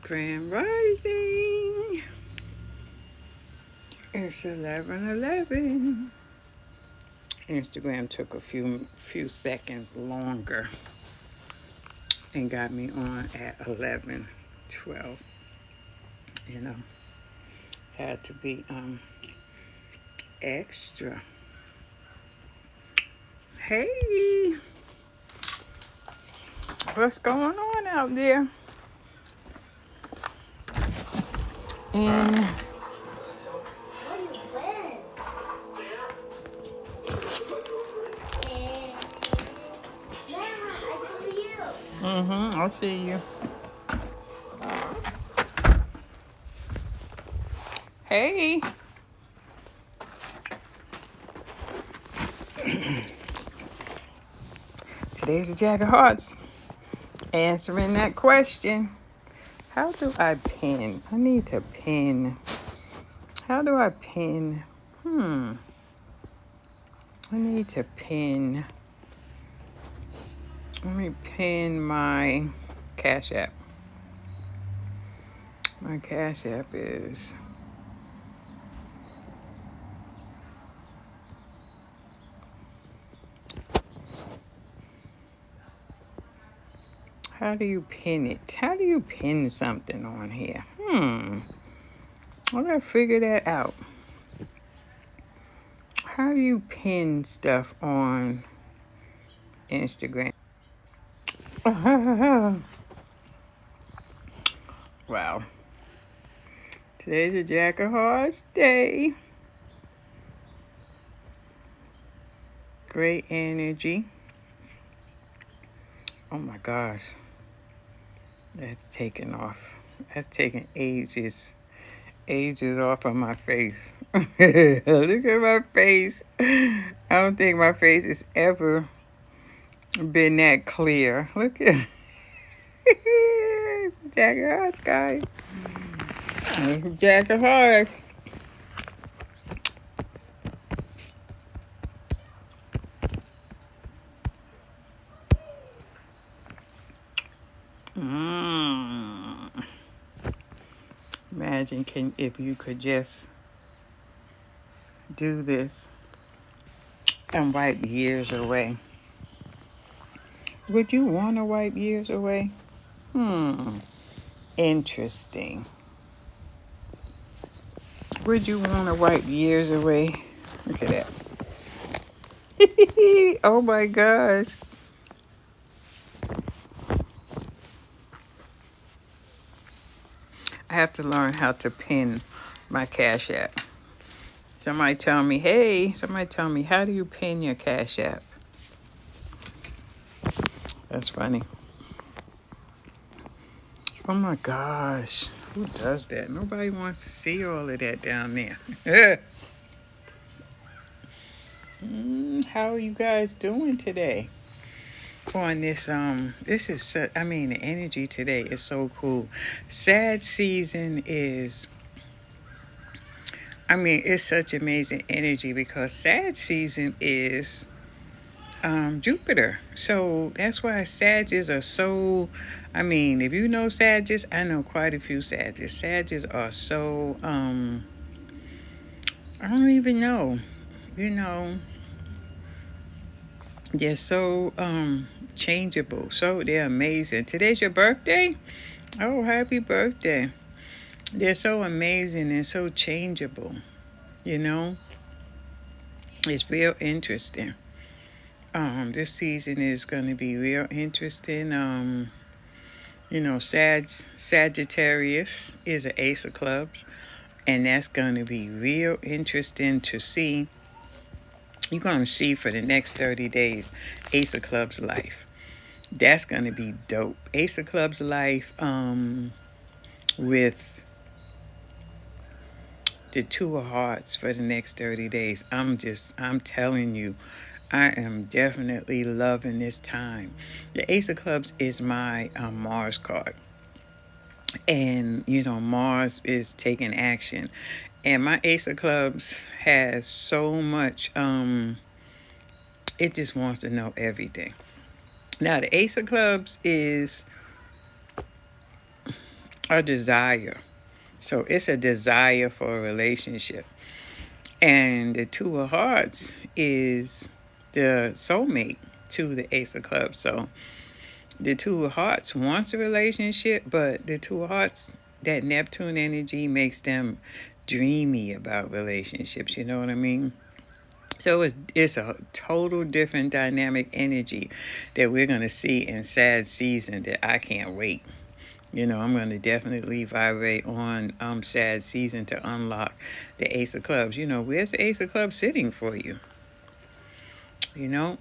Grand Rising. It's 11:11. Instagram took a few seconds longer and got me on at 11:12. You know, had to be extra. Hey, what's going on out there? And I'll see you. Hey. Today's the Jack of Hearts. Answering that question. How do I pin? I need to pin. How do I pin? I need to pin. Let me pin my Cash App. My Cash App is... How do you pin it? How do you pin something on here? I gotta figure that out. How do you pin stuff on Instagram? Wow. Today's a Jack of Hearts day. Great energy. Oh my gosh. That's taken off. That's taken ages off of my face. Look at my face. I don't think my face has ever been that clear. Look at it's Jack of Hearts, guys. It's Jack of Hearts. Imagine if you could just do this and wipe years away. Would you want to wipe years away? Interesting. Would you want to wipe years away? Look at that. Oh my gosh. I have to learn how to pin my Cash App. Somebody tell me, how do you pin your Cash App? That's funny. Oh my gosh. Who does that? Nobody wants to see all of that down there. How are you guys doing today? On this, this is such, the energy today is so cool. Sad season is, it's such amazing energy because sad season is Jupiter. So that's why Sages are so, if you know Sages, I know quite a few Sages. Sages are so, I don't even know, they're so changeable. So they're amazing. Today's your birthday? Oh, happy birthday. They're so amazing and so changeable. It's real interesting. This season is going to be real interesting. Sagittarius is an ace of clubs, and that's going to be real interesting to see. You're going to see for the next 30 days Ace of Clubs life. That's going to be dope. Ace of Clubs life with the Two of Hearts for the next 30 days. I'm telling you, I am definitely loving this time. The Ace of Clubs is my Mars card. And, Mars is taking action. And my Ace of Clubs has so much, it just wants to know everything. Now, the Ace of Clubs is a desire. So it's a desire for a relationship. And the Two of Hearts is the soulmate to the Ace of Clubs. So the Two of Hearts wants a relationship, but the Two of Hearts, that Neptune energy makes them dreamy about relationships. You know what I mean? So it's a total different dynamic energy that we're going to see in Sad Season that I can't wait. You know, I'm going to definitely vibrate on Sad Season to unlock the Ace of Clubs. You know, where's the Ace of Clubs sitting for you? You know?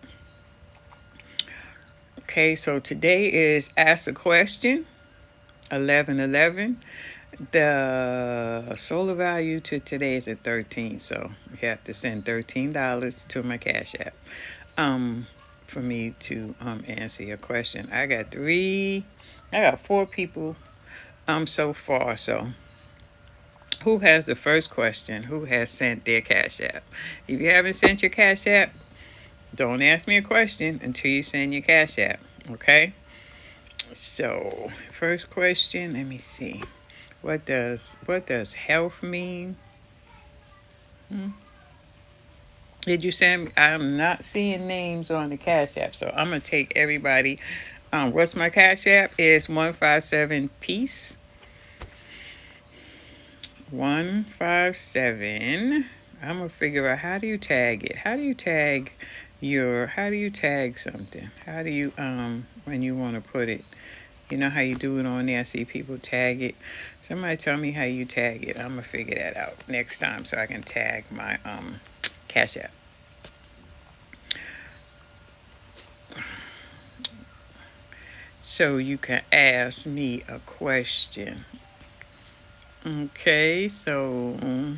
Okay, so today is Ask a Question, 1111. The solar value to today is at 13, so you have to send $13 to my Cash App um, for me to answer your question. I got four people so far, so who has the first question? Who has sent their Cash App? If you haven't sent your Cash App, don't ask me a question until you send your Cash App, okay? So, first question, let me see. What does health mean? Did you send me? I'm not seeing names on the Cash App, so I'm gonna take everybody. What's my Cash App? Is 157 peace. 157. I'm gonna figure out how do you tag it. How do you tag something? How do you when you want to put it? You know how you do it on there? I see people tag it. Somebody tell me how you tag it. I'm gonna figure that out next time so I can tag my Cash App. So you can ask me a question. Okay, so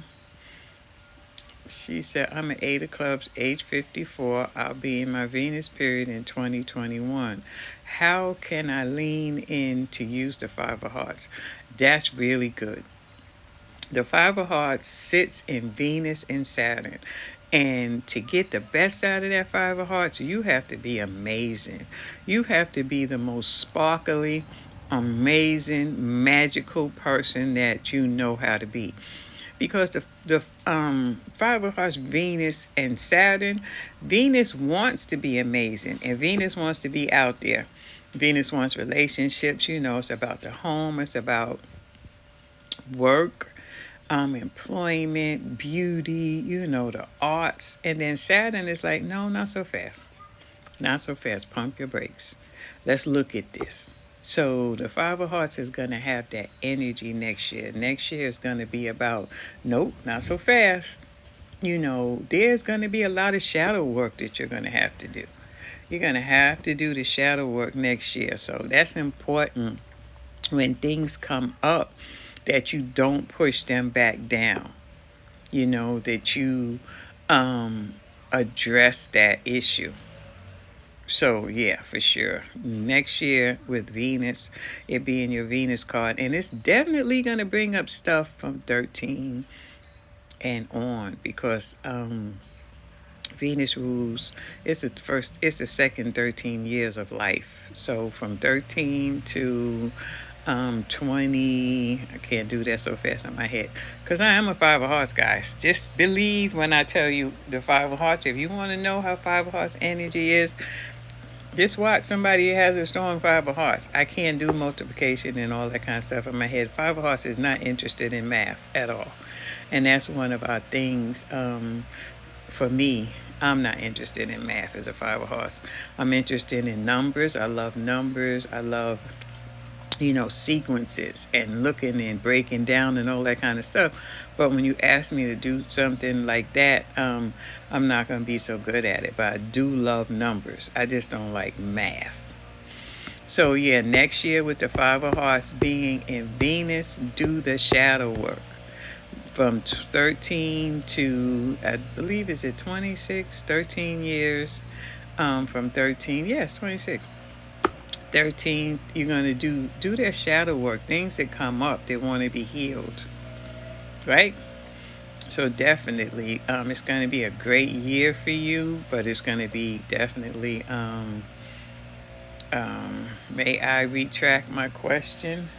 she said, I'm an Eight of Clubs, age 54. I'll be in my Venus period in 2021. How can I lean in to use the Five of Hearts? That's really good. The Five of Hearts sits in Venus and Saturn. And to get the best out of that Five of Hearts, you have to be amazing. You have to be the most sparkly, amazing, magical person that you know how to be. Because the Five of Hearts, Venus and Saturn, Venus wants to be amazing, and Venus wants to be out there. Venus wants relationships. You know, it's about the home. It's about work, employment, beauty, you know, the arts. And then Saturn is like, no, not so fast. Not so fast. Pump your brakes. Let's look at this. So the Five of Hearts is going to have that energy next year. Next year is going to be about, nope, not so fast. You know, there's going to be a lot of shadow work that you're going to have to do. You're going to have to do the shadow work next year. So that's important when things come up that you don't push them back down. You know, that you address that issue. So, yeah, for sure. Next year with Venus, it being your Venus card. And it's definitely going to bring up stuff from 13 and on because Venus rules, it's the second 13 years of life. So from 13 to 20, I can't do that so fast in my head because I am a Five of Hearts, guys. Just believe when I tell you the Five of Hearts. If you want to know how Five of Hearts energy is, just watch somebody who has a strong Five of Hearts. I can't do multiplication and all that kind of stuff in my head. Five of Hearts is not interested in math at all. And that's one of our things for me. I'm not interested in math as a Five of Hearts. I'm interested in numbers. I love numbers. I love, you know, sequences and looking and breaking down and all that kind of stuff. But when you ask me to do something like that, I'm not going to be so good at it. But I do love numbers. I just don't like math. So yeah, next year with the Five of Hearts being in Venus, do the shadow work. From 13 to, I believe, is it 26? 13 years. From 13, yes, 26. 13, you're going to do their shadow work, things that come up that want to be healed, right? So definitely, it's going to be a great year for you, but it's going to be definitely, may I retract my question?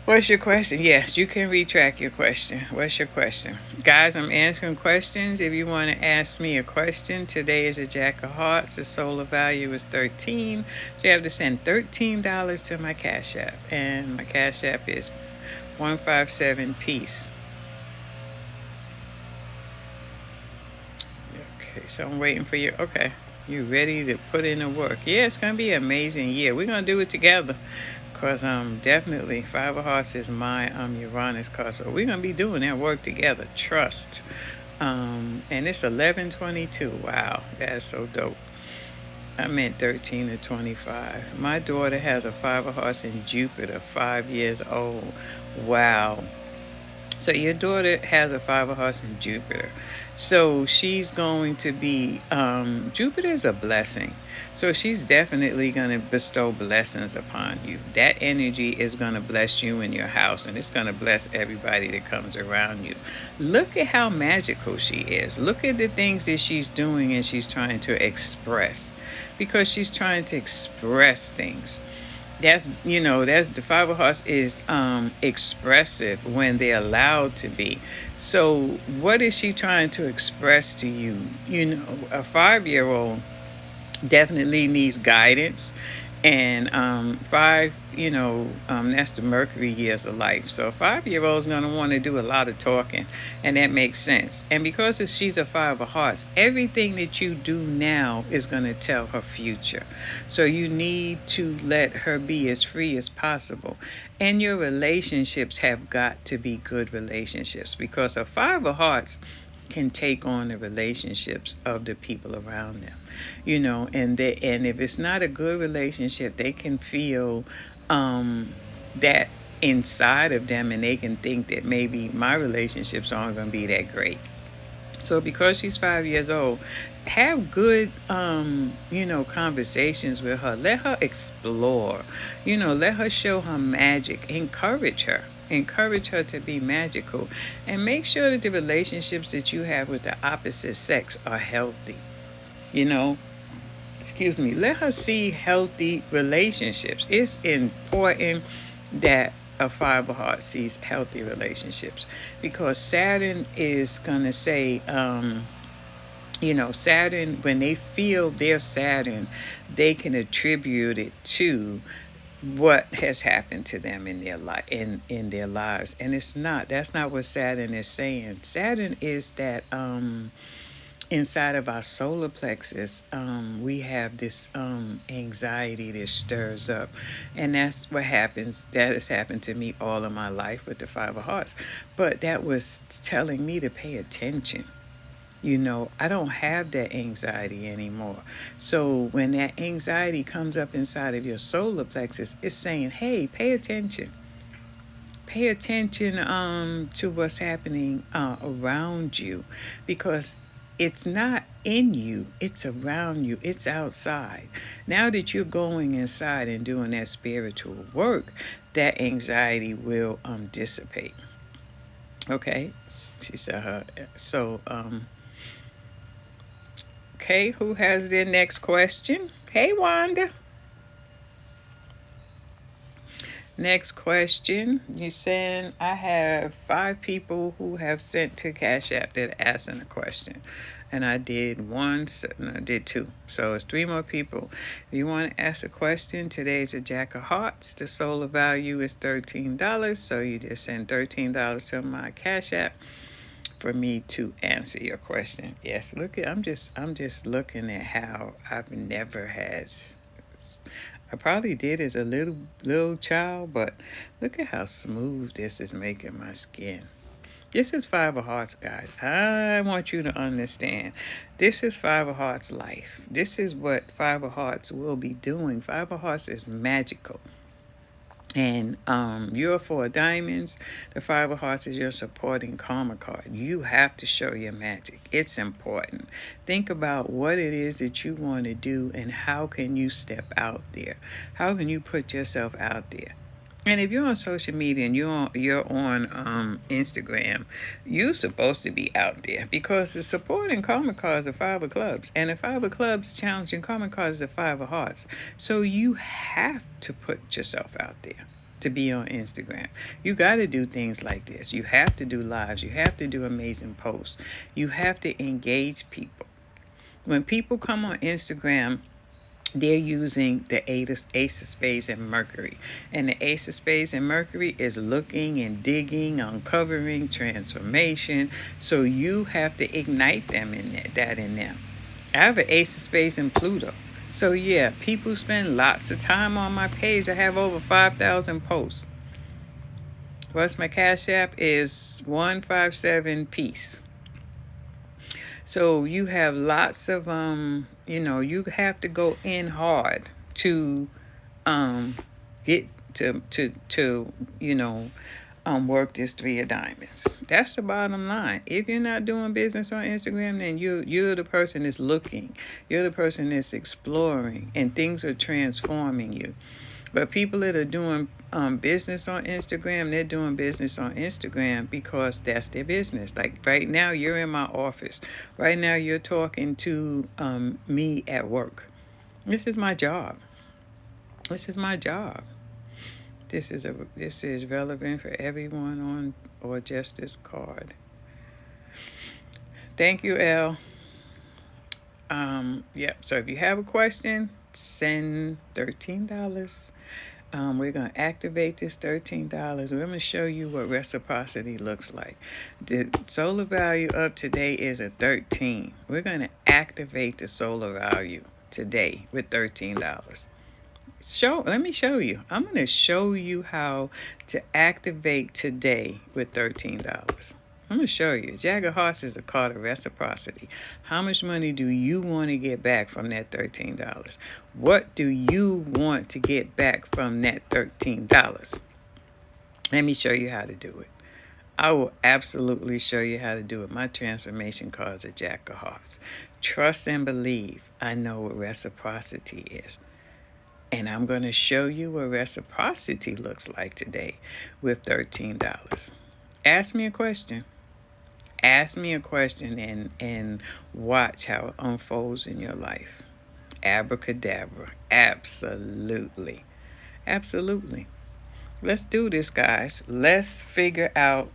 What's your question? Yes, you can retract your question. What's your question? Guys, I'm answering questions. If you want to ask me a question, today is a Jack of Hearts. The solar value is 13. So you have to send $13 to my Cash App. And my Cash App is 157 Peace. Okay, so I'm waiting for you. Okay. You ready to put in the work? Yeah, it's gonna be an amazing year. We're gonna do it together. Cause definitely Five of Hearts is my Uranus card. So we're gonna be doing that work together. Trust. And it's 11/22. Wow, that's so dope. I meant 13 to 25. My daughter has a Five of Hearts in Jupiter, 5 years old. Wow. So your daughter has a Five of Hearts in Jupiter. So she's going to be, Jupiter is a blessing. So she's definitely going to bestow blessings upon you. That energy is going to bless you in your house, and it's going to bless everybody that comes around you. Look at how magical she is. Look at the things that she's doing and she's trying to express, because she's trying to express things. That's the Five of Hearts is expressive when they're allowed to be. So what is she trying to express to you? A 5-year-old definitely needs guidance. And five, that's the Mercury years of life. So a 5-year-old is going to want to do a lot of talking, and that makes sense. And because if she's a Five of Hearts, everything that you do now is going to tell her future. So you need to let her be as free as possible. And your relationships have got to be good relationships, because a Five of Hearts can take on the relationships of the people around them, and if it's not a good relationship, they can feel that inside of them, and they can think that maybe my relationships aren't going to be that great. So because she's 5 years old, have good, conversations with her. Let her explore. Let her show her magic. Encourage her. Encourage her to be magical. And make sure that the relationships that you have with the opposite sex are healthy. You know, excuse me. Let her see healthy relationships. It's important that a Five of Hearts sees healthy relationships, because Saturn is going to say, Saturn, when they feel their Saturn, they can attribute it to what has happened to them in their life, in their lives. And that's not what Saturn is saying. Saturn is that inside of our solar plexus, we have this anxiety that stirs up. And that's what happens. That has happened to me all of my life with the Five of Hearts. But that was telling me to pay attention. I don't have that anxiety anymore. So when that anxiety comes up inside of your solar plexus, it's saying, hey, pay attention. Pay attention to what's happening around you, because it's not in you, it's around you, it's outside. Now that you're going inside and doing that spiritual work, that anxiety will dissipate. Okay, she said her. So, okay, who has their next question? Hey, Wanda. Next question. You saying I have 5 people who have sent to Cash App that asking a question. And I did one, I did 2. So it's 3 more people. If you want to ask a question, today's a Jack of Hearts. The solar value is $13. So you just send $13 to my Cash App for me to answer your question. Yes, I'm just looking at how I've never had. I probably did as a little child, but look at how smooth this is making my skin. This is Five of Hearts, guys. I want you to understand. This is Five of Hearts life. This is what Five of Hearts will be doing. Five of Hearts is magical. And you're 4 diamonds. The Five of Hearts is your supporting karma card. You have to show your magic. It's important. Think about what it is that you want to do, and how can you step out there? How can you put yourself out there? And if you're on social media and you're on Instagram, you're supposed to be out there, because the supporting karma cards are 5 of clubs, and the 5 of clubs challenging karma cards are 5 of hearts. So you have to put yourself out there to be on Instagram. You got to do things like this. You have to do lives. You have to do amazing posts. You have to engage people. When people come on Instagram, they're using the Ace of Spades and Mercury. And the Ace of Spades and Mercury is looking and digging, uncovering transformation. So you have to ignite them that in them. I have an Ace of Spades and Pluto. So yeah, people spend lots of time on my page. I have over 5,000 posts. What's my Cash App is 157 Peace. So you have lots of you have to go in hard to get to work this three of diamonds. That's the bottom line. If you're not doing business on Instagram, then you're the person that's looking. You're the person that's exploring, and things are transforming you. But people that are doing business on Instagram, they're doing business on Instagram because that's their business. Like right now, you're in my office. Right now, you're talking to me at work. This is my job. This is my job. This is relevant for everyone on or just this card. Thank you, Elle. Yep. So if you have a question, send $13. We're going to activate this $13. We're going to show you what reciprocity looks like. The solar value up today is a 13. We're going to activate the solar value today with $13. Let me show you. I'm going to show you how to activate today with $13. I'm going to show you. Jack of Hearts is a card of reciprocity. How much money do you want to get back from that $13? What do you want to get back from that $13? Let me show you how to do it. I will absolutely show you how to do it. My transformation cards are Jack of Hearts. Trust and believe. I know what reciprocity is. And I'm going to show you what reciprocity looks like today with $13. Ask me a question. Ask me a question and watch how it unfolds in your life. Abracadabra. Absolutely. Absolutely. Let's do this, guys. Let's figure out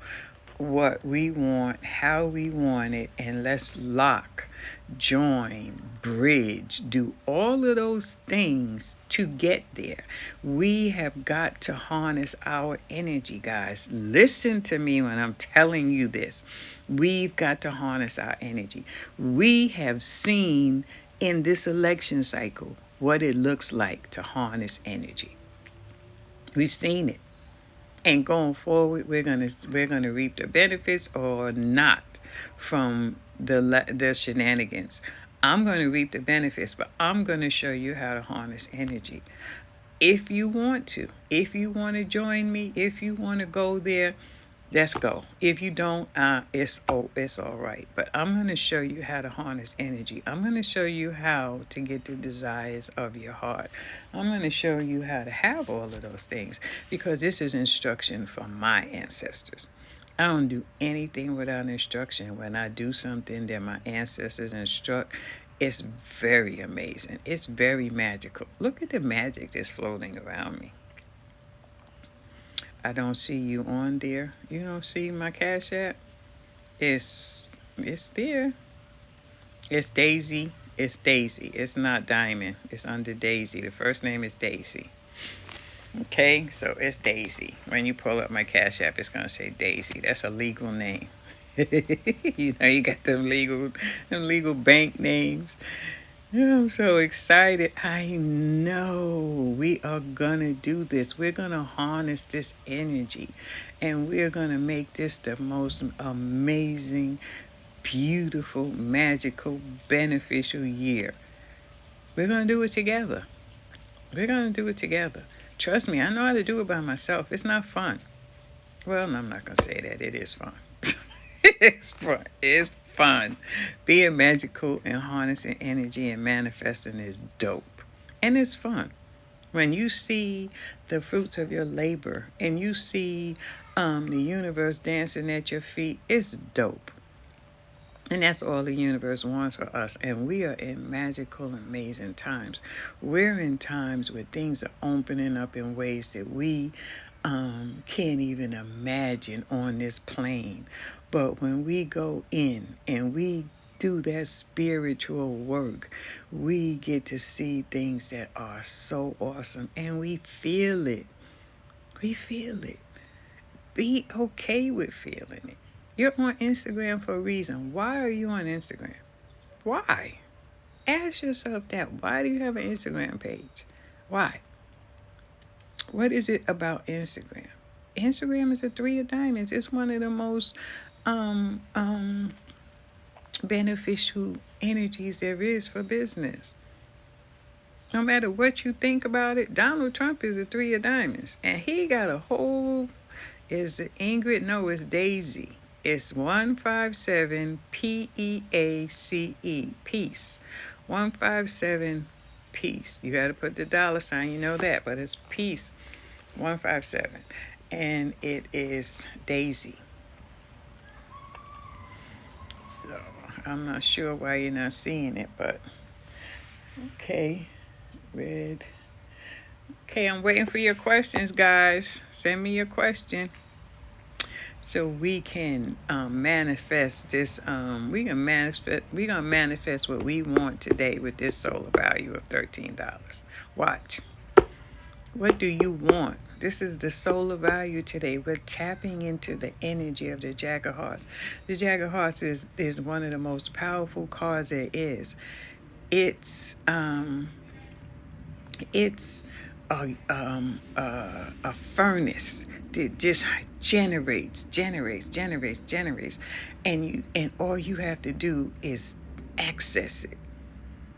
what we want, how we want it, and let's lock, join, bridge, do all of those things to get there. We have got to harness our energy, guys. Listen to me when I'm telling you this. We've got to harness our energy. We have seen in this election cycle what it looks like to harness energy. We've seen it. And going forward, we're gonna reap the benefits or not from the shenanigans. I'm gonna reap the benefits, but I'm gonna show you how to harness energy. If you want to join me, if you want to go there, let's go. If you don't, it's all right. But I'm going to show you how to harness energy. I'm going to show you how to get the desires of your heart. I'm going to show you how to have all of those things because this is instruction from my ancestors. I don't do anything without instruction. When I do something that my ancestors instruct, it's very amazing. It's very magical. Look at the magic that's floating around me. I don't see you on there. You don't see my Cash App? It's there. It's Daisy. It's Daisy. It's not Diamond. It's under Daisy. The first name is Daisy. Okay, so it's Daisy. When you pull up my Cash App, it's gonna say Daisy. That's a legal name. You got them legal bank names. I'm so excited. I know we are going to do this. We're going to harness this energy and we're going to make this the most amazing, beautiful, magical, beneficial year. We're going to do it together. We're going to do it together. Trust me, I know how to do it by myself. It's not fun. Well, no, I'm not going to say that. It is fun. It's fun. It's fun. Being magical and harnessing energy and manifesting is dope. And it's fun. When you see the fruits of your labor and you see the universe dancing at your feet, it's dope. And that's all the universe wants for us. And we are in magical, amazing times. We're in times where things are opening up in ways that we can't even imagine on this plane. But when we go in and we do that spiritual work, we get to see things that are so awesome and we feel it. We feel it. Be okay with feeling it. You're on Instagram for a reason. Why are you on Instagram? Why? Ask yourself that. Why do you have an Instagram page? Why? What is it about Instagram? Instagram is a three of diamonds. It's one of the most um, um, beneficial energies there is for business. No matter what you think about it, Donald Trump is a three of diamonds. And he got a whole, is it Ingrid? No, it's Daisy. It's 157 PEACE. Peace. 157 peace. You got to put the dollar sign, you know that, but it's peace. 157. And it is Daisy. So I'm not sure why you're not seeing it, but okay. Red. Okay, I'm waiting for your questions, guys. Send me your question so we can manifest this. We're gonna manifest what we want today with this solar value of $13. Watch. What do you want? This is the solar value today. We're tapping into the energy of the Jack of Hearts. The Jack of Hearts is one of the most powerful cards there is. It's a furnace that just generates, and all you have to do is access it.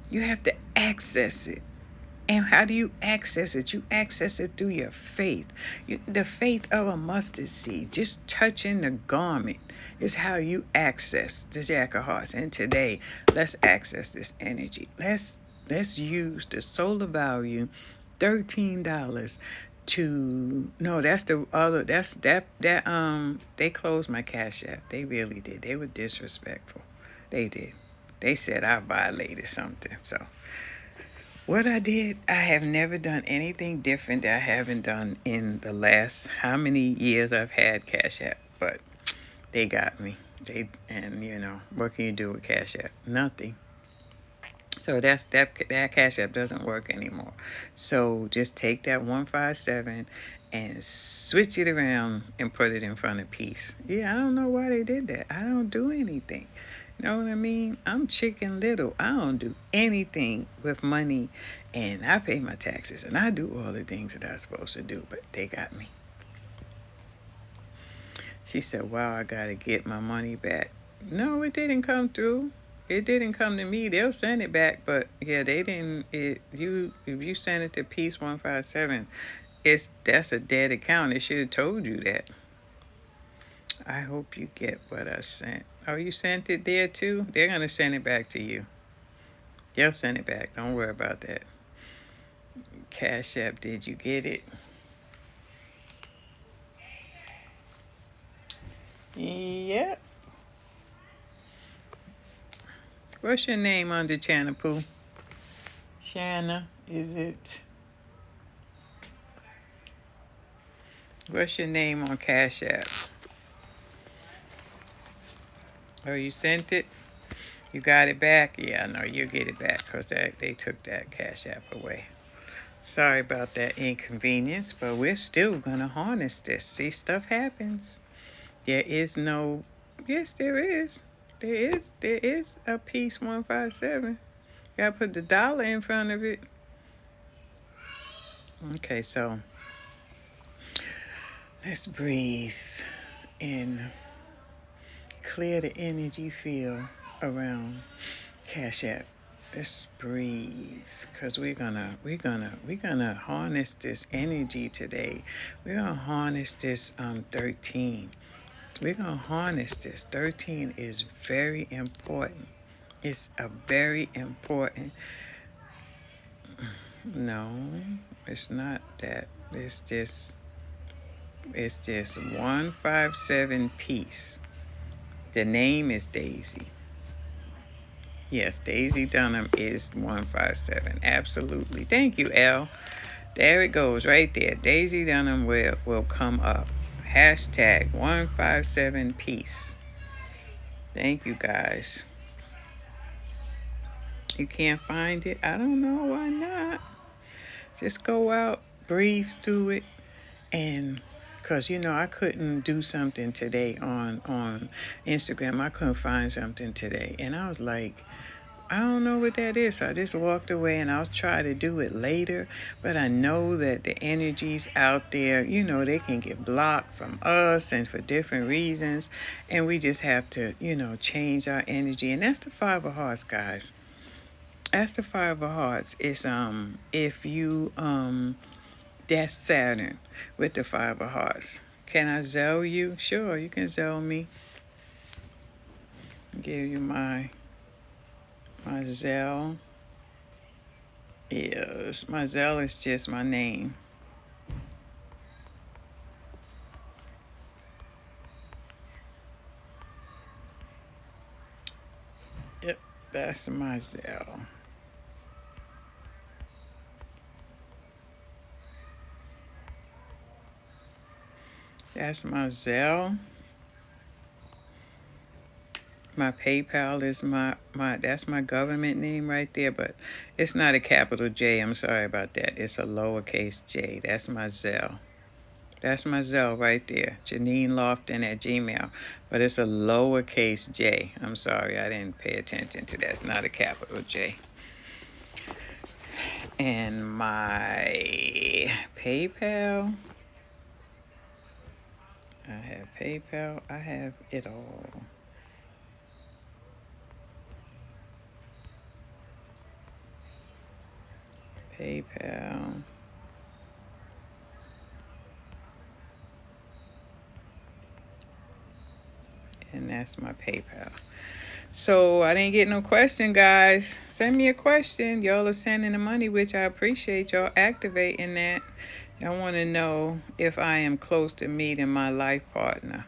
You have to access it. And how do you access it? You access it through your faith. The faith of a mustard seed, just touching the garment, is how you access the Jack of Hearts. And today, let's access this energy. Let's use the solar value, $13 to no, that's the other they closed my Cash App. They really did. They were disrespectful. They did. They said I violated something. So what I did, I have never done anything different that I haven't done in the last how many years I've had Cash App. But they got me. What can you do with Cash App? Nothing. So that Cash App doesn't work anymore. So just take that 157 and switch it around and put it in front of peace. Yeah, I don't know why they did that. I don't do anything. You know what I mean? I'm Chicken Little. I don't do anything with money, and I pay my taxes and I do all the things that I'm supposed to do, but they got me. She said, "Wow, I gotta get my money back." No, it didn't come through. It didn't come to me. They'll send it back, but yeah, they didn't. If you send it to Peace 157, that's a dead account. It should have told you that. I hope you get what I sent. Oh, you sent it there too? They're gonna send it back to you. They'll send it back. Don't worry about that. Cash App, did you get it? Yep. What's your name on the channel, Pooh? Shanna, is it? What's your name on Cash App? Oh, you sent it? You got it back? Yeah, no, you'll get it back because they took that Cash App away. Sorry about that inconvenience, but we're still going to harness this. See, stuff happens. There is no... Yes, there is. There is a Peace 157. Gotta put the dollar in front of it. Okay, so let's breathe and clear the energy field around Cash App. Let's breathe, because we're gonna harness this energy today. We're gonna harness this 13. We're gonna harness this. 13 is very important. It's a very important. No, it's not that. It's just 157 Peace. The name is Daisy. Yes, Daisy Dunham is 157. Absolutely. Thank you, Elle. There it goes right there. Daisy Dunham will come up. Hashtag 157 peace. Thank you guys. You can't find it? I don't know why not. Just go out, breathe through it, and because I couldn't do something today on Instagram. I couldn't find something today, and I was like, I don't know what that is. So I just walked away, and I'll try to do it later. But I know that the energies out there, they can get blocked from us and for different reasons. And we just have to, change our energy. And that's the Five of Hearts, guys. That's the Five of Hearts. It's if you that's Saturn with the Five of Hearts. Can I zell you? Sure, you can zell me. Give you my Zelle. Yes, my Zelle is just my name. Yep, that's my Zelle. That's my Zelle. My PayPal is my that's my government name right there, but it's not a capital J. I'm sorry about that. It's a lowercase J. That's my Zelle. That's my Zelle right there, Janine Lofton at Gmail. But it's a lowercase J. I'm sorry, I didn't pay attention to that. It's not a capital J. And my PayPal, I have PayPal. I have it all. PayPal. And that's my PayPal. So I didn't get no question, guys. Send me a question. Y'all are sending the money, which I appreciate y'all activating that. Y'all want to know if I am close to meeting my life partner.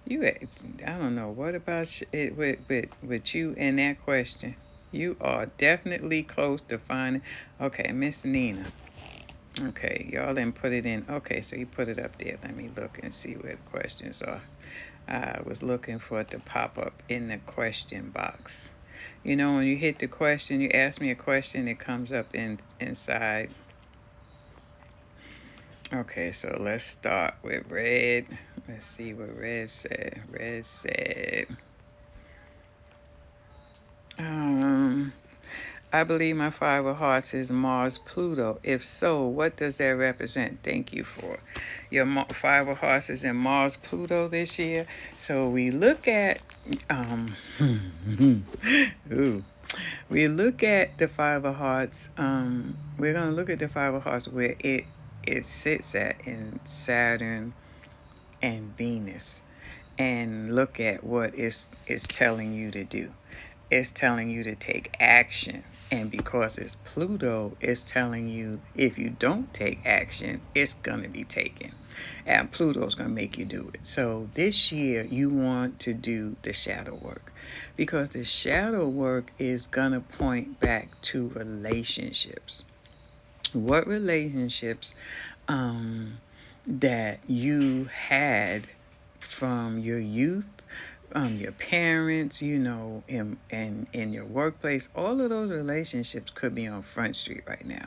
I don't know. What about it with you and that question? You are definitely close to finding. Okay, Miss Nina. Okay, y'all didn't put it in. Okay, so you put it up there. Let me look and see where the questions are. I was looking for it to pop up in the question box. When you hit the question, you ask me a question, it comes up inside. Okay, so let's start with red. Let's see what red said. Red said, I believe my Five of Hearts is Mars Pluto. If so, what does that represent? Thank you for your Five of Hearts is in Mars Pluto this year. So we look at ooh, we look at the Five of Hearts. We're gonna look at the Five of Hearts where it sits at in Saturn and Venus, and look at what it's telling you to do. It's telling you to take action. And because it's Pluto, it's telling you if you don't take action, it's going to be taken. And Pluto's going to make you do it. So this year, you want to do the shadow work because the shadow work is going to point back to relationships. What relationships that you had from your youth, your parents, in your workplace, all of those relationships could be on Front Street right now.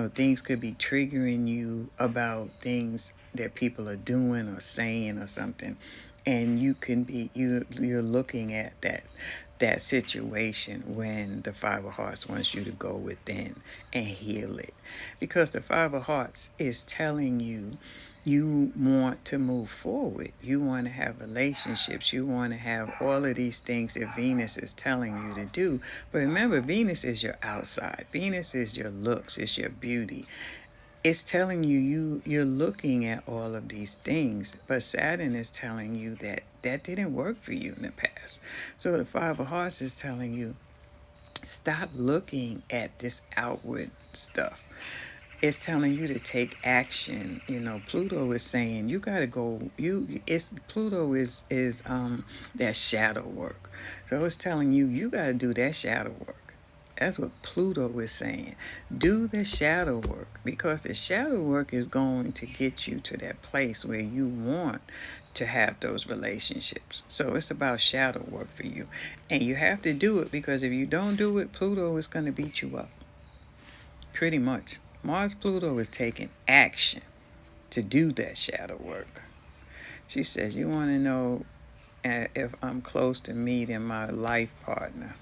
Things could be triggering you about things that people are doing or saying or something. And you're looking at that situation when the Five of Hearts wants you to go within and heal it. Because the Five of Hearts is telling you you want to move forward. You want to have relationships. You want to have all of these things that Venus is telling you to do. But remember, Venus is your outside. Venus is your looks. It's your beauty. It's telling you're looking at all of these things, but Saturn is telling you that didn't work for you in the past. So the Five of Hearts is telling you stop looking at this outward stuff. It's telling you to take action. Pluto is saying you gotta go. It's Pluto is that shadow work. So it's telling you gotta do that shadow work. That's what Pluto is saying. Do the shadow work, because the shadow work is going to get you to that place where you want to have those relationships. So it's about shadow work for you. And you have to do it, because if you don't do it, Pluto is going to beat you up. Pretty much. Mars Pluto is taking action to do that shadow work. She says, you want to know if I'm close to meeting my life partner.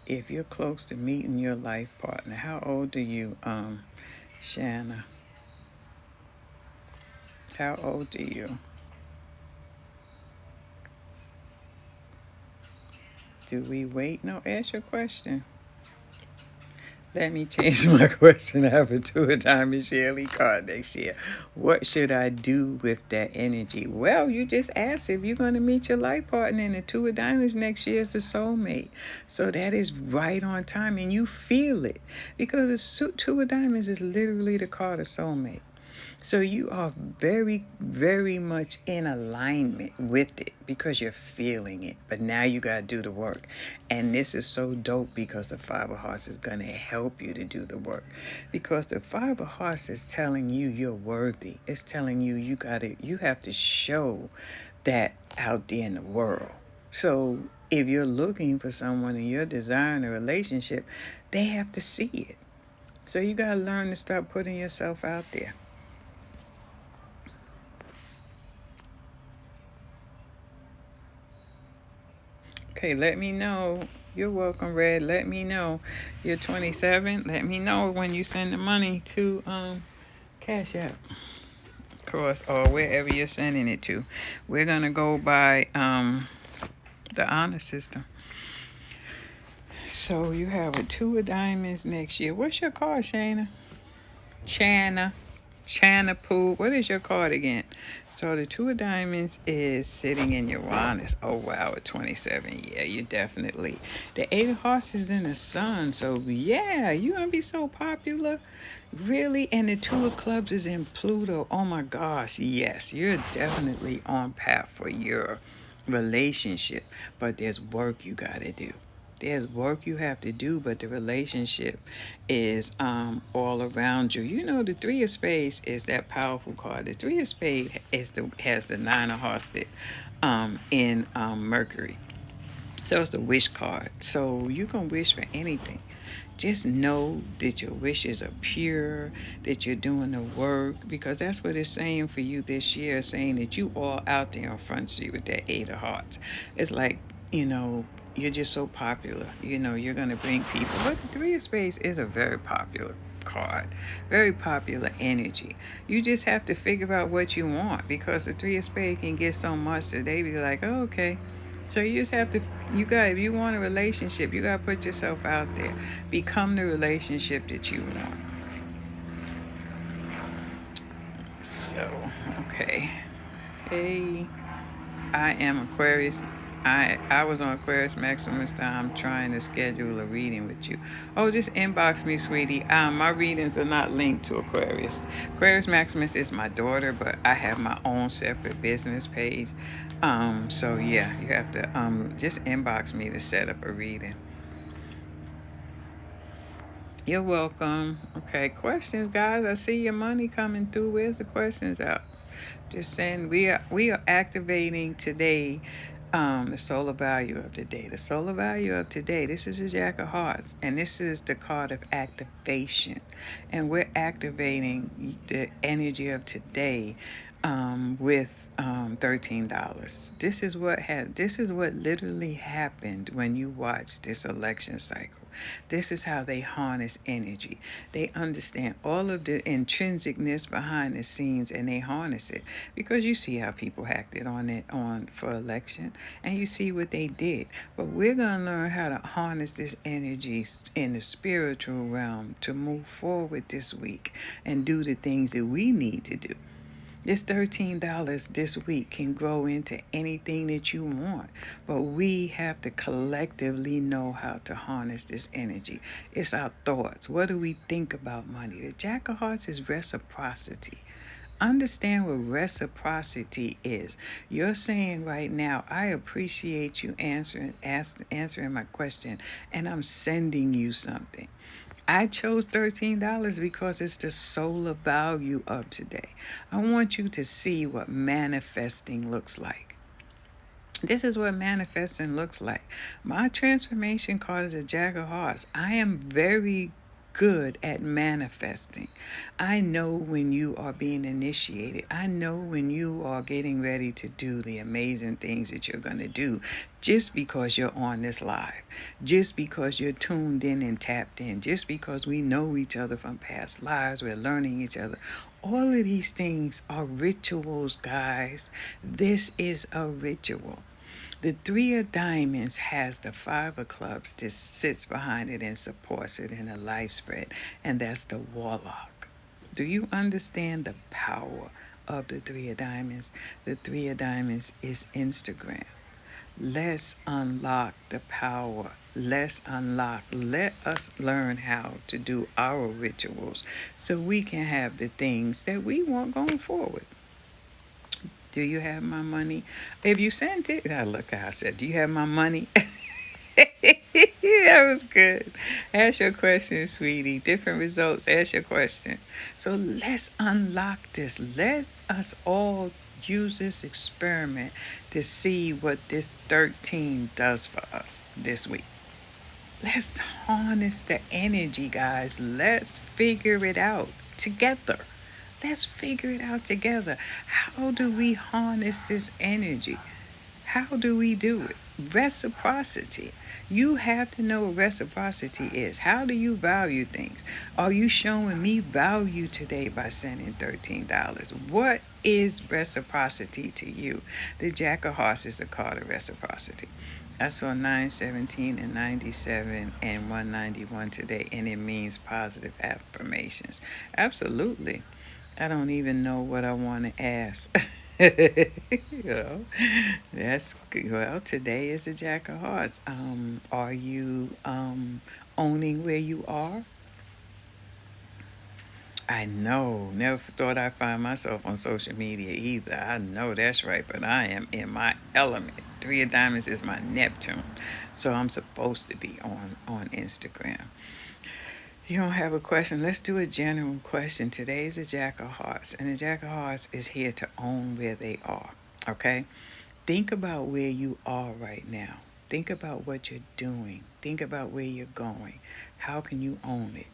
If you're close to meeting your life partner, how old are you, Shanna? How old are you? Do we wait? No, ask your question. Let me change my question. I have a two of diamonds Shirley card next year. What should I do with that energy? Well, you just asked if you're going to meet your life partner, and the two of diamonds next year is the soulmate. So that is right on time, and you feel it, because the two of diamonds is literally the card of soulmate. So you are very, very much in alignment with it, because you're feeling it. But now you got to do the work. And this is so dope, because the Five of Hearts is going to help you to do the work. Because the Five of Hearts is telling you you're worthy. It's telling you you have to show that out there in the world. So if you're looking for someone and you're desiring a relationship, they have to see it. So you got to learn to start putting yourself out there. Okay, let me know. You're welcome, Red. Let me know. You're 27. Let me know when you send the money to Cash App, of course, or wherever you're sending it to. We're gonna go by the honor system. So you have a two of diamonds next year. What's your card, Shana? Chana. China Pool. What is your card again? So the two of diamonds is sitting in Uranus. Oh wow, at 27. Yeah, you definitely. The eight of hearts is in the sun. So yeah, you're gonna be so popular. Really? And the two of clubs is in Pluto. Oh my gosh, yes, you're definitely on path for your relationship. But there's work you gotta do. There's work you have to do, but the relationship is all around you. You know, the three of spades is that powerful card. The three of spades has the nine of hearts in Mercury. So it's a wish card. So you can wish for anything. Just know that your wishes are pure, that you're doing the work, because that's what it's saying for you this year, saying that you all out there in front street with that eight of hearts. It's like, you know, you're just so popular. You know, you're going to bring people. But the three of spades is a very popular card, very popular energy. You just have to figure out what you want, because the three of spades can get so much that they be like, oh, okay. So you just have to, if you want a relationship, you got to put yourself out there. Become the relationship that you want. So, okay. Hey, I am Aquarius. I was on Aquarius Maximus time trying to schedule a reading with you. Oh, just inbox me, sweetie. My readings are not linked to Aquarius. Aquarius Maximus is my daughter, but I have my own separate business page. So yeah, you have to just inbox me to set up a reading. You're welcome. Okay, questions, guys. I see your money coming through. Where's the questions out? Just saying, we are activating today the solar value of today. The solar value of today, this is a Jack of Hearts, and this is the card of activation. And we're activating the energy of today with $13. This is what literally happened when you watch this election cycle. This is how they harness energy. They understand all of the intrinsicness behind the scenes, and they harness it, because you see how people acted on for election, and you see what they did. But we're going to learn how to harness this energy in the spiritual realm to move forward this week and do the things that we need to do. This $13 this week can grow into anything that you want, but we have to collectively know how to harness this energy. It's our thoughts. What do we think about money? The Jack of Hearts is reciprocity. Understand what reciprocity is. You're saying right now, I appreciate you answering my question, and I'm sending you something. I chose $13 because it's the solar value of today. I want you to see what manifesting looks like. This is what manifesting looks like. My transformation card is a Jack of Hearts. I am very good at manifesting. I know when you are being initiated. I know when you are getting ready to do the amazing things that you're going to do just because you're on this live, just because you're tuned in and tapped in, just because we know each other from past lives, we're learning each other. All of these things are rituals, guys. This is a ritual. The three of diamonds has the five of clubs that sits behind it and supports it in a life spread, and that's the warlock. Do you understand the power of the three of diamonds? The three of diamonds is Instagram. Let's unlock the power. Let's unlock. Let us learn how to do our rituals so we can have the things that we want going forward. Do you have my money? If you sent it, look, I said, do you have my money? That was good. Ask your question, sweetie. Different results. Ask your question. So let's unlock this. Let us all use this experiment to see what this 13 does for us this week. Let's harness the energy, guys. Let's figure it out together. Let's figure it out together. How do we harness this energy? How do we do it? Reciprocity. You have to know what reciprocity is. How do you value things? Are you showing me value today by sending $13? What is reciprocity to you? The Jack of Hearts is a card of reciprocity. I saw 917 and 97 and 191 today, and it means positive affirmations. Absolutely. I don't even know what I want to ask. you know, that's well. Today is a Jack of Hearts. Are you owning where you are? I know. Never thought I'd find myself on social media either. I know that's right, but I am in my element. Three of Diamonds is my Neptune, so I'm supposed to be on Instagram. You don't have a question. Let's do a general question. Today is a Jack of Hearts, and the Jack of Hearts is here to own where they are. Okay? Think about where you are right now. Think about what you're doing. Think about where you're going. How can you own it?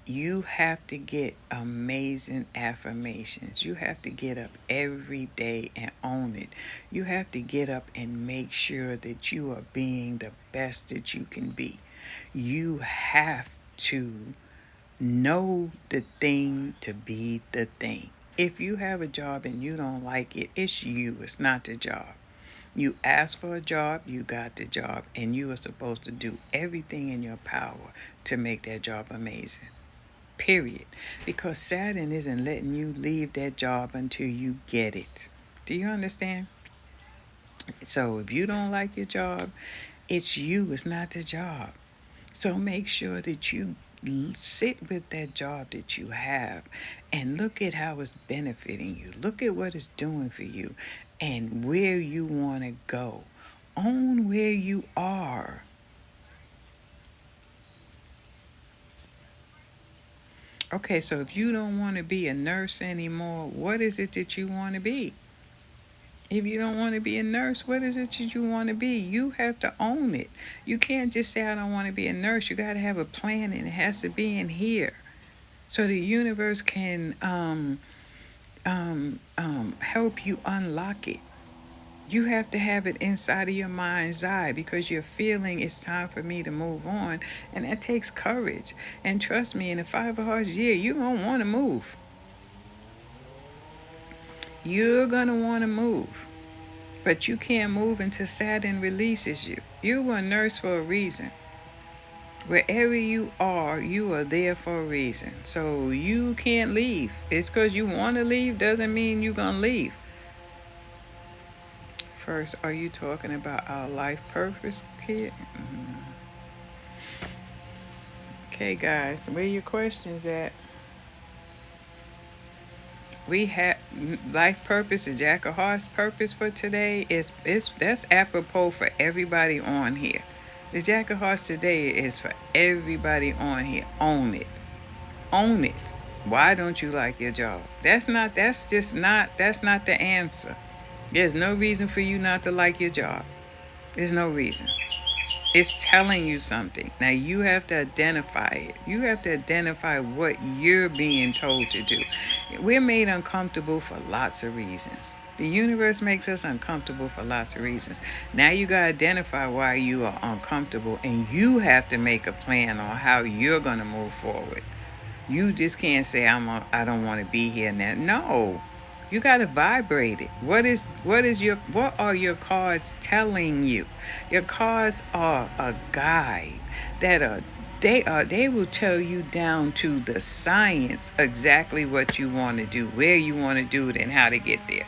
You have to get amazing affirmations. You have to get up every day and own it. You have to get up and make sure that you are being the best that you can be. You have to know the thing to be the thing. If you have a job and you don't like it, it's you, it's not the job. You asked for a job, you got the job, and you are supposed to do everything in your power to make that job amazing. Period. Because Saturn isn't letting you leave that job until you get it. Do you understand? So if you don't like your job, it's you, it's not the job. So make sure that you sit with that job that you have and look at how it's benefiting you. Look at what it's doing for you and where you want to go. Own where you are. Okay, so if you don't want to be a nurse anymore, what is it that you want to be? If you don't want to be a nurse, what is it that you want to be? You have to own it. You can't just say, I don't want to be a nurse. You got to have a plan, and it has to be in here. So the universe can help you unlock it. You have to have it inside of your mind's eye because you're feeling it's time for me to move on. And that takes courage. And trust me, in the Five of Hearts year, you don't want to move. You're going to want to move. But you can't move until Saturn releases you. You were a nurse for a reason. Wherever you are there for a reason. So you can't leave. It's because you want to leave doesn't mean you're going to leave. First, are you talking about our life purpose, kid? Okay, guys, where your questions at? we have life purpose. The Jack of Hearts purpose for today is that's apropos for everybody on here. The Jack of Hearts today is for everybody on here. Own it. Own it. Why don't you like your job? That's not the answer. There's no reason for you not to like your job. There's no reason. It's telling you something. Now you have to identify it. You have to identify what you're being told to do. We're made uncomfortable for lots of reasons. The universe makes us uncomfortable for lots of reasons. Now you got to identify why you are uncomfortable, and you have to make a plan on how you're going to move forward. You just can't say I don't want to be here now. No. You got to vibrate it. What are your cards telling you? Your cards are a guide that are they will tell you down to the science exactly what you want to do, where you want to do it, and how to get there.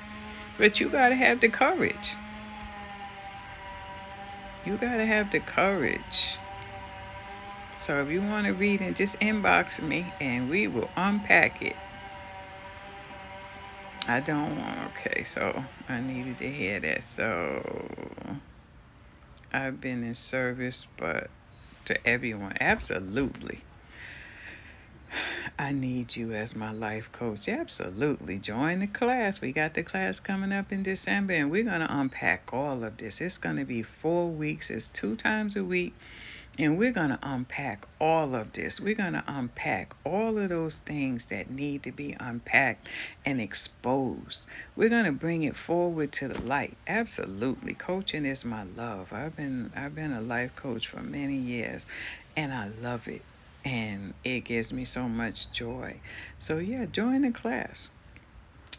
But you got to have the courage. You got to have the courage. So if you want to read it, just inbox me and we will unpack it. I don't want, okay, so I needed to hear that. So I've been in service, but to everyone, absolutely. I need you as my life coach. Absolutely. Join the class. We got the class coming up in December, and we're going to unpack all of this. It's going to be 4 weeks. It's 2 times a week. And we're going to unpack all of this. We're going to unpack all of those things that need to be unpacked and exposed. We're going to bring it forward to the light. Absolutely. Coaching is my love. I've been a life coach for many years, and I love it. And it gives me so much joy. So yeah, join the class.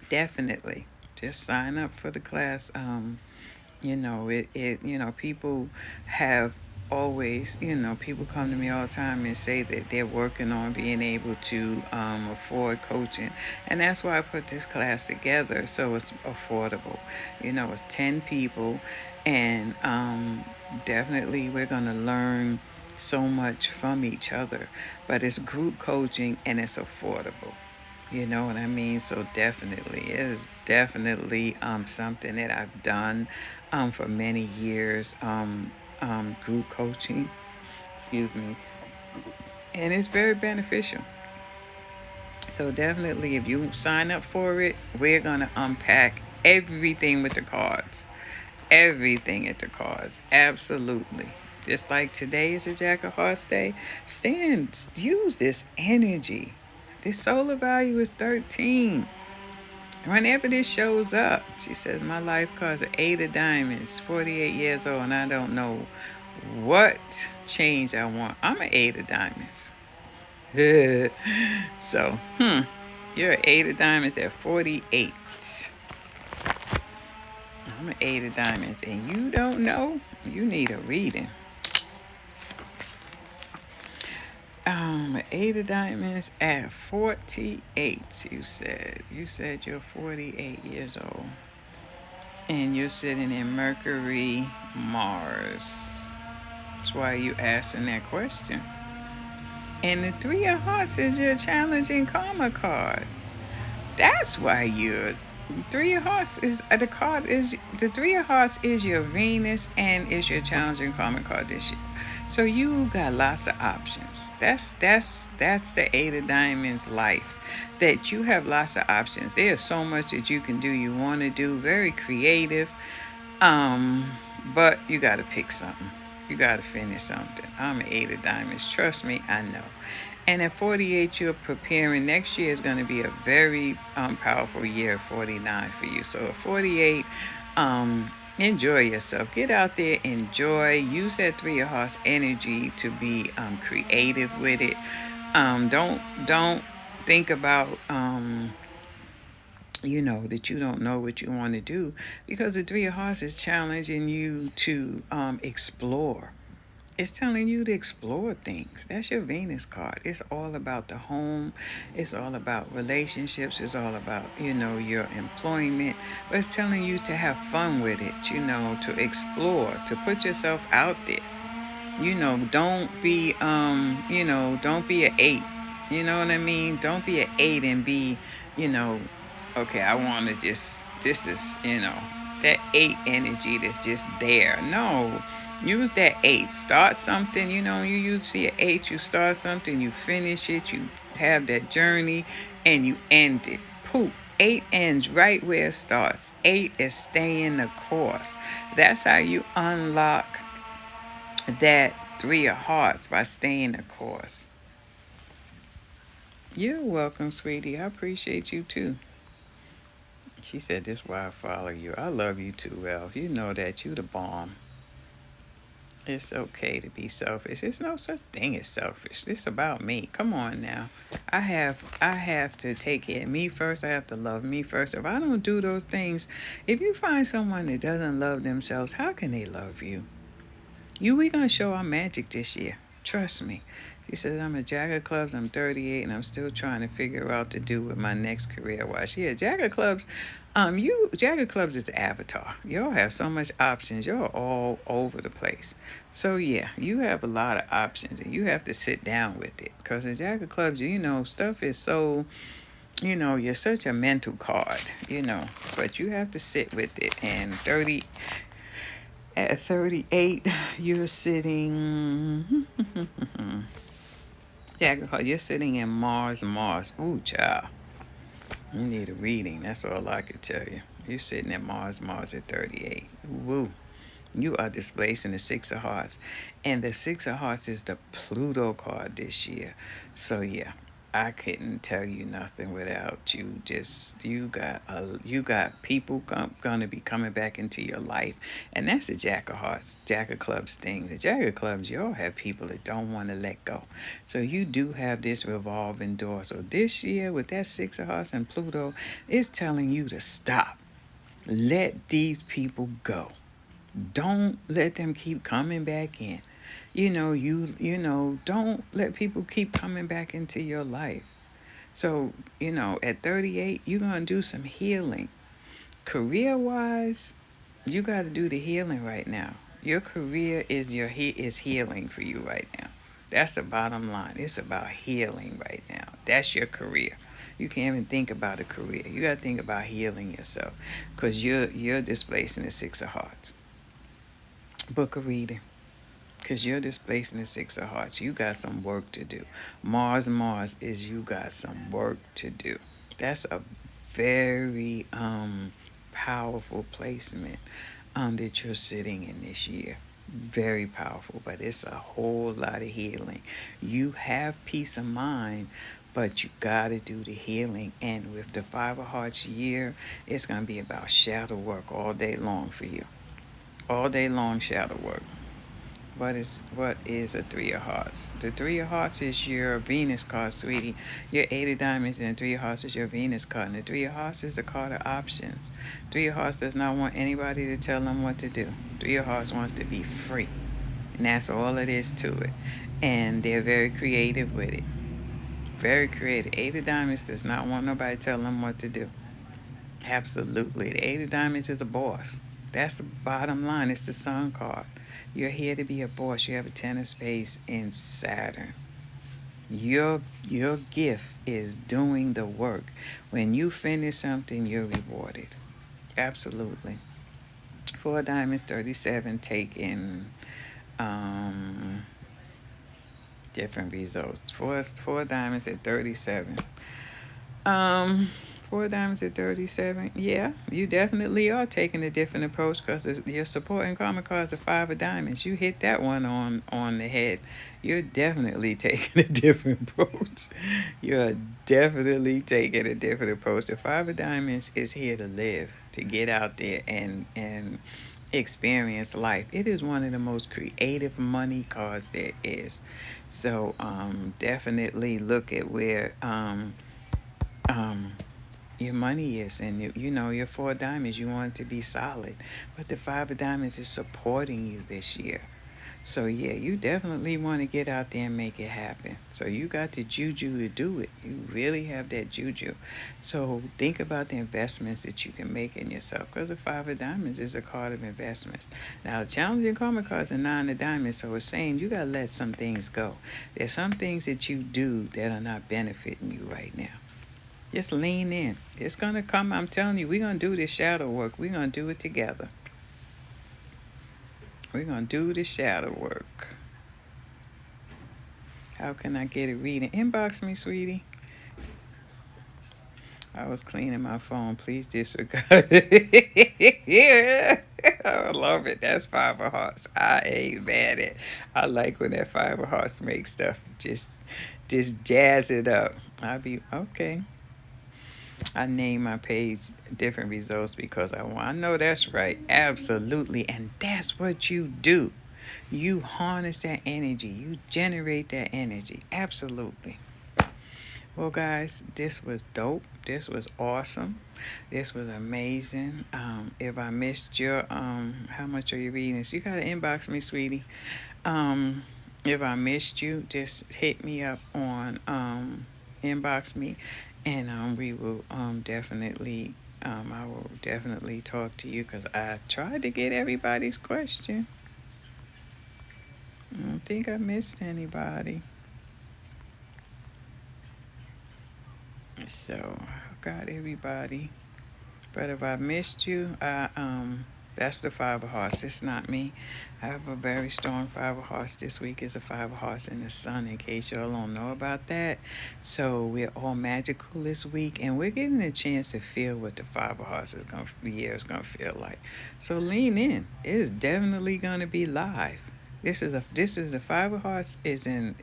Definitely. Just sign up for the class. People have always, people come to me all the time and say that they're working on being able to afford coaching. And that's why I put this class together, so it's affordable. It's 10 people, and definitely we're going to learn so much from each other. But it's group coaching and it's affordable. You know what I mean? So definitely, it is definitely something that I've done for many years, group coaching, excuse me, and it's very beneficial. So definitely, if you sign up for it, we're going to unpack everything with the cards. Everything at the cards. Absolutely. Just like today is a Jack of Hearts day, use this energy. This solar value is 13. Whenever this shows up, she says, my life cards are 8 of diamonds, 48 years old, and I don't know what change I want. I'm an 8 of diamonds. So, you're an 8 of diamonds at 48. I'm an 8 of diamonds, and you don't know, you need a reading. 8 of diamonds at 48, you said. You said you're 48 years old. And you're sitting in Mercury, Mars. That's why you asking that question. And the 3 of Hearts is your challenging karma card. That's why you're 3 of Hearts is the card is the 3 of Hearts is your Venus and is your challenging karma card this year. So you got lots of options. That's the 8 of diamonds life. That you have lots of options. There's so much that you can do, you want to do, very creative. But you got to pick something. You got to finish something. I'm an 8 of diamonds. Trust me, I know. And at 48, you're preparing. Next year is going to be a very powerful year, 49 for you. So at 48, enjoy yourself. Get out there, enjoy. Use that 3 of Hearts energy to be creative with it. Don't think about that you don't know what you want to do, because the 3 of Hearts is challenging you to explore. It's telling you to explore things. That's your Venus card. It's all about the home. It's all about relationships. It's all about, your employment. But it's telling you to have fun with it, to explore, to put yourself out there. Don't be, don't be an 8. You know what I mean? Don't be an 8 and be, okay, I want to just, this is, that eight energy that's just there. No, use that eight. Start something, you see an eight, you start something, you finish it, you have that journey, and you end it. Poof. Eight ends right where it starts. Eight is staying the course. That's how you unlock that three of hearts, by staying the course. You're welcome, sweetie. I appreciate you too. She said, "This is why I follow you. I love you too, Ralph. You know that. You the bomb. It's okay to be selfish. There's no such thing as selfish. It's about me. Come on now. I have to take care of me first. I have to love me first. If I don't do those things, if you find someone that doesn't love themselves, how can they love you? We gonna show our magic this year. Trust me." She said, "I'm a Jack of Clubs. I'm 38, and I'm still trying to figure out to do with my next career wise." Yeah, Jack of Clubs. Jack of Clubs is the avatar. Y'all have so much options. Y'all all over the place. So yeah, you have a lot of options, and you have to sit down with it. Cause the Jack of Clubs, stuff is so. You're such a mental card. But you have to sit with it. And at 38, you're sitting. Jagger, you're sitting in Mars, Mars. Ooh, child. You need a reading. That's all I could tell you. You're sitting in Mars, Mars at 38. Woo. You are displacing the Six of Hearts. And the Six of Hearts is the Pluto card this year. So, yeah, I couldn't tell you nothing without you. You got people gonna be coming back into your life, and that's the Jack of Hearts, Jack of Clubs thing. The Jack of Clubs, y'all have people that don't want to let go, so you do have this revolving door. So this year with that Six of Hearts and Pluto, it's telling you to stop. Let these people go. Don't let them keep coming back in. Don't let people keep coming back into your life. So, at 38, you're going to do some healing. Career wise, you got to do the healing right now. Your career is healing for you right now. That's the bottom line. It's about healing right now. That's your career. You can't even think about a career. You got to think about healing yourself, because you're displacing the Six of Hearts. Book a reading, because you're displacing the Six of Hearts. You got some work to do. Mars, Mars is, you got some work to do. That's a very powerful placement that you're sitting in this year. Very powerful, but it's a whole lot of healing. You have peace of mind, but you got to do the healing. And with the Five of Hearts year, it's going to be about shadow work all day long for you. All day long shadow work. What is a Three of Hearts? The Three of Hearts is your Venus card, sweetie. Your Eight of Diamonds, and the Three of Hearts is your Venus card. And the Three of Hearts is the card of options. Three of Hearts does not want anybody to tell them what to do. Three of Hearts wants to be free. And that's all it is to it. And they're very creative with it. Very creative. Eight of Diamonds does not want nobody to tell them what to do. Absolutely. The Eight of Diamonds is a boss. That's the bottom line. It's the Sun card. You're here to be a boss. You have a Ten of Spades in Saturn. Your gift is doing the work. When you finish something, you're rewarded. Absolutely. Four of Diamonds, 37, taking different results. Four of Diamonds at 37. Um, Four Diamonds at 37. Yeah, you definitely are taking a different approach, because your supporting karma cards are Five of Diamonds. You hit that one on the head. You're definitely taking a different approach. You're definitely taking a different approach. The Five of Diamonds is here to live, to get out there and experience life. It is one of the most creative money cards there is. So definitely look at where um, your money is, and your Four of Diamonds, you want it to be solid, but the Five of Diamonds is supporting you this year. So yeah, you definitely want to get out there and make it happen. So you got the juju to do it. You really have that juju. So think about the investments that you can make in yourself, because the Five of Diamonds is a card of investments. Now, the challenging karma cards are Nine of Diamonds, so it's saying you got to let some things go. There's some things that you do that are not benefiting you right now. Just lean in. It's gonna come. I'm telling you, we're gonna do this shadow work. We're gonna do it together. We're gonna do the shadow work. How can I get a reading? Inbox me, sweetie. I was cleaning my phone. Please disregard it. Yeah. I love it. That's Five of Hearts. I ain't mad at. I like when that Five of Hearts makes stuff just jazz it up. I be okay. I name my page different results because I know that's right. Absolutely. And that's what you do. You harness that energy. You generate that energy. Absolutely. Well, guys, this was dope. This was awesome. This was amazing. If I missed your how much are you reading this? You gotta inbox me, sweetie. Um, if I missed you, just hit me up on inbox me, and we will definitely I will definitely talk to you because I tried to get everybody's question. I don't think I missed anybody. So I got everybody. But if I missed you, that's the Five of Hearts. It's not me. I have a very strong Five of Hearts. This week is a Five of Hearts in the sun, in case y'all don't know about that. So we're all magical this week, and we're getting a chance to feel what the Five of Hearts year is gonna feel like. So lean in. It is definitely gonna be live. This is the Five of Hearts is in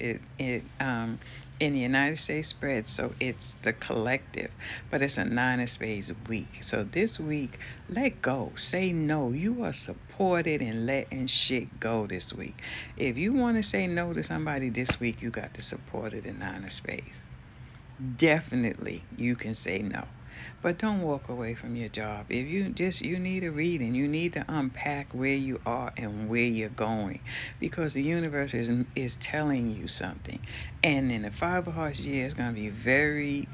the United States spread, so it's the collective, but it's a Nine of Spades week. So this week, let go, say no. You are supported and letting shit go this week. If you want to say no to somebody this week, you got to support it in Nine of Spades. Definitely you can say no, but don't walk away from your job. If you need a reading, you need to unpack where you are and where you're going, because the universe is telling you something. And in the Five of Hearts year, it's going to be very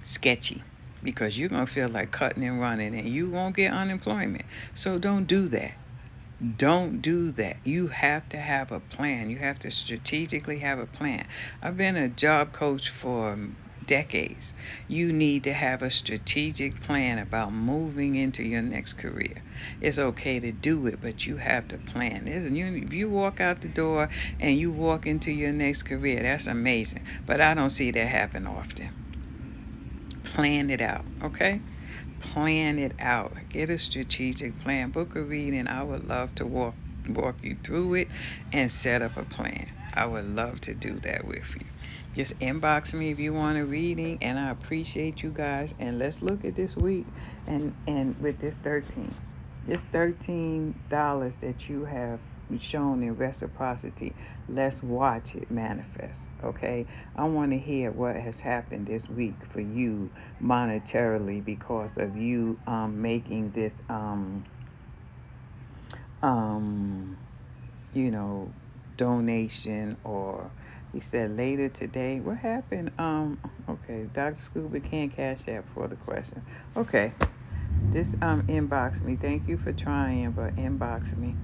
sketchy, because you're going to feel like cutting and running, and you won't get unemployment. So don't do that. Don't do that. You have to have a plan. You have to strategically have a plan. I've been a job coach for decades. You need to have a strategic plan about moving into your next career. It's okay to do it, but you have to plan. If you walk out the door and you walk into your next career, that's amazing. But I don't see that happen often. Plan it out, okay? Plan it out. Get a strategic plan. Book a reading. I would love to walk you through it and set up a plan. I would love to do that with you. Just inbox me if you want a reading, and I appreciate you guys. And let's look at this week, and with this $13 that you have shown in reciprocity, let's watch it manifest. Okay, I want to hear what has happened this week for you monetarily because of you making this um you know donation. Or he said later today. What happened? Okay, Dr. Scuba can't cash app for the question. Okay, just inbox me. Thank you for trying, but inbox me.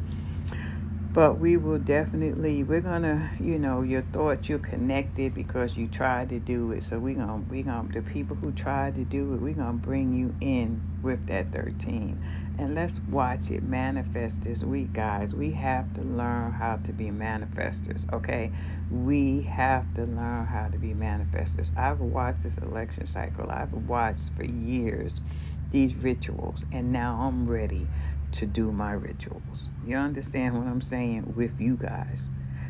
But we will definitely, we're gonna, your thoughts, you're connected because you tried to do it. So we gonna the people who tried to do it, we're gonna bring you in with that 13. And let's watch it manifest this week, guys. We have to learn how to be manifestors, okay? We have to learn how to be manifestors. I've watched this election cycle. I've watched for years these rituals, and now I'm ready to do my rituals. You understand what I'm saying with you guys?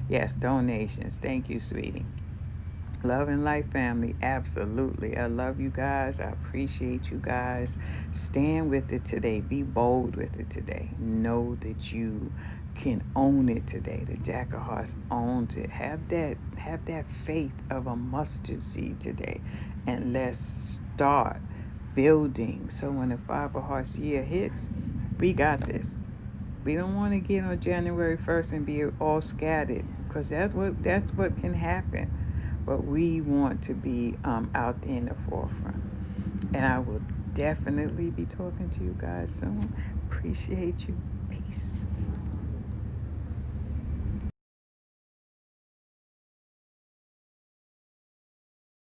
Yes, donations. Thank you, sweetie. Love and life family. Absolutely. I love you guys. I appreciate you guys. Stand with it today. Be bold with it today. Know that you can own it today. The Jack of Hearts owns it. Have that faith of a mustard seed today. And let's start building. So when the Five of Hearts year hits, we got this. We don't want to get on January 1st and be all scattered, because that's what can happen. But we want to be out in the forefront. And I will definitely be talking to you guys soon. Appreciate you. Peace.